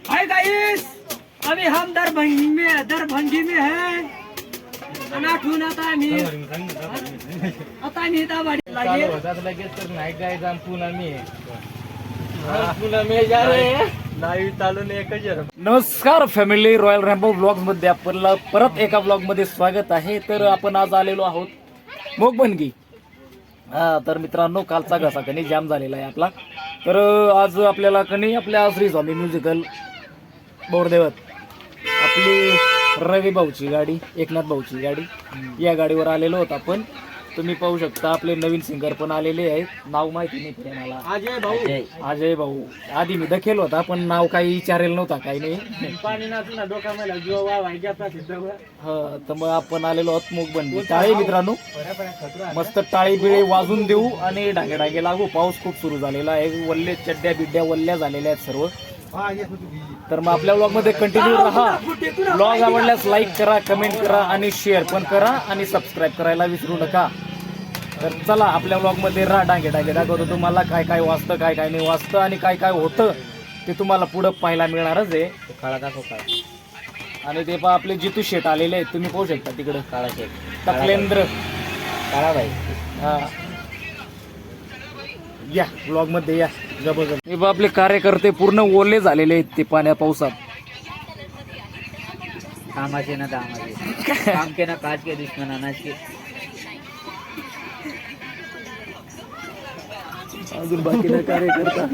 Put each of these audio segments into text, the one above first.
Hi guys, अभी हम दरभंगी में हैं। अनाठून आता मी दाबाडी लागे लगेच तर नाही काय जाम पुन्हा मी जा रे लाईव्ह चालून एकच. नमस्कार फॅमिली, रॉयल रॅम्बो ब्लॉग्स मध्ये आपल्याला परत एका ब्लॉग मध्ये स्वागत आहे. तर आपण आज आलेलो आहोत मोगबनगी. तर मित्रांनो, कालचा घसा कणी जाम झालेला आहे आपला. तर आज आपल्याला कणी आपल्या श्री स्वामी म्युझिकल बोरदेवत आपली रवी भाऊची गाडी, एकनाथ भाऊची गाडी, या गाडीवर आलेलो होतो आपण. तुम्ही पाहू शकता आपले नवीन सिंगर पण आलेले आहेत. नाव माहिती नाही तरी मला, अजय भाऊ. आधी मी दखेल होता पण नाव काही विचारेल नव्हता, काही नाही. पाणी नाचून ना डोका मला जीव वावायचा तर मग आपण आलेलो आहोत मोगबनगी. टाळी मित्रांनो, मस्त टाळी बिळे वाजून देऊ आणि डागे डागे लागू. पाऊस खूप सुरू झालेला आहे, वल्ले चड्ड्या बिड्ड्या वल्ल्या झालेल्या आहेत सर्व. तर मग आपल्या ब्लॉग मध्ये कंटिन्यू राहा. ब्लॉग आवडल्यास लाईक करा, कमेंट करा आणि शेअर पण करा आणि सबस्क्राईब करायला विसरू नका. तर चला आपल्या ब्लॉग मध्ये राहा. डांगे डांगे दाखवतो तुम्हाला काय काय वाचतं, काय काय नाही वाचतं आणि काय काय होतं ते तुम्हाला पुढं पाहायला मिळणारच आहे. काळा दाखव काळा. आणि ते पहा आपले जितू शेट आलेले आहेत, तुम्ही पाहू शकता तिकडं. काळा शेट, तकलेंद्र काळा भाई. हा, या ब्लॉग मध्ये या. जबरदस्त. हे आपले कार्यकर्ते पूर्ण ओले झालेले आहेत ते पाण्या पावसात. कामाचे ना दामाचे, काम के ना काज के, दुश्मन अनाज के. अजून बाकी ना कार्यकर्ता.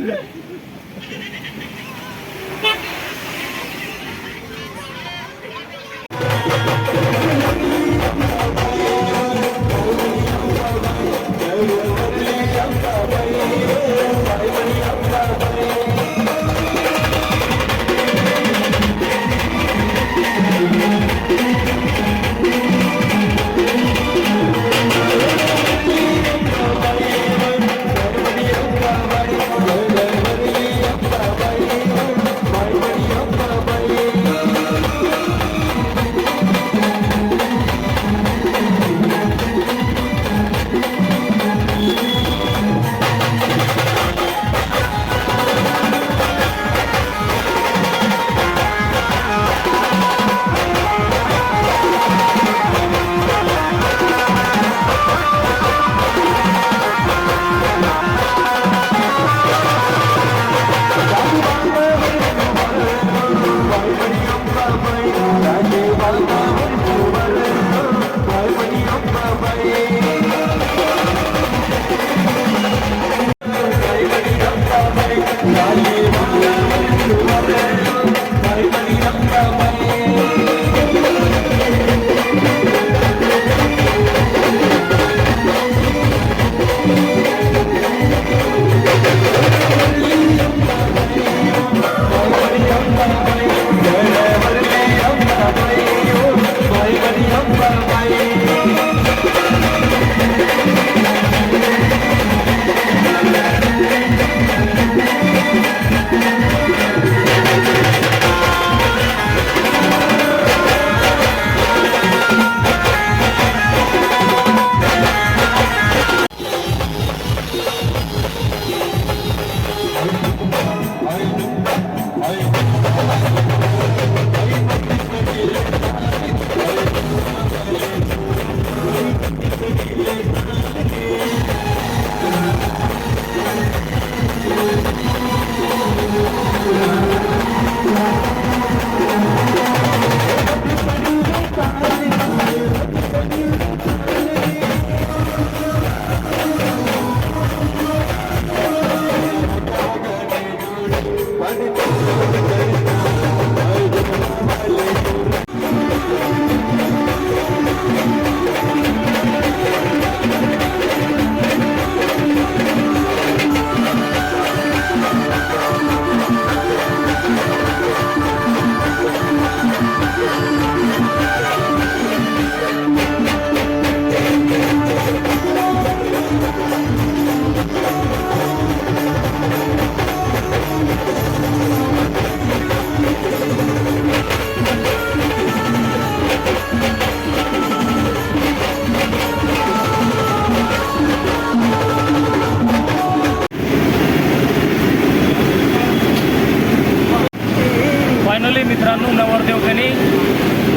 फायनली मित्रांनो नवरदेवकनी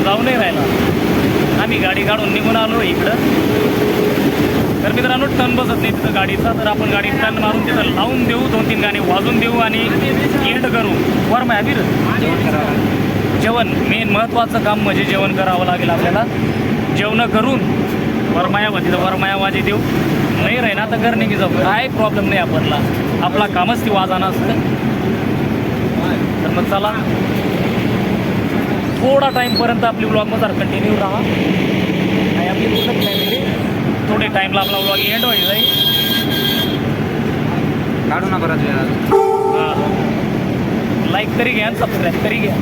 जाऊ नाही राहिला. आम्ही गाडी काढून निघून आलो इकडं. तर मित्रांनो टर्न बसत नाही तिथं गाडीचा, तर आपण गाडी टर्न मारून तिथं लावून देऊ, 2-3 गाणी वाजून देऊ आणि एंड करू. वर मायाबीर जेवण करावं लागेल. जेवण मेन महत्त्वाचं काम म्हणजे जेवण करावं लागेल आपल्याला. जेवण करून वरमायावतीला वरमायावाजी देऊ, नाही राहिना तर घर निघी जाऊ, काय प्रॉब्लेम नाही आपल्याला. आपला कामच ती वाजानं असतं. तर मग चला थोडा टाईमपर्यंत आपली ब्लॉगमध्ये कंटिन्यू राहा. आणि आपली पूर्ण फॅमिली थोडे टाईमला आपला ब्लॉग एंड होईल जाईल. काढू ना बराच वेळा. लाईक तरी घ्या, सबस्क्राईब तरी घ्या.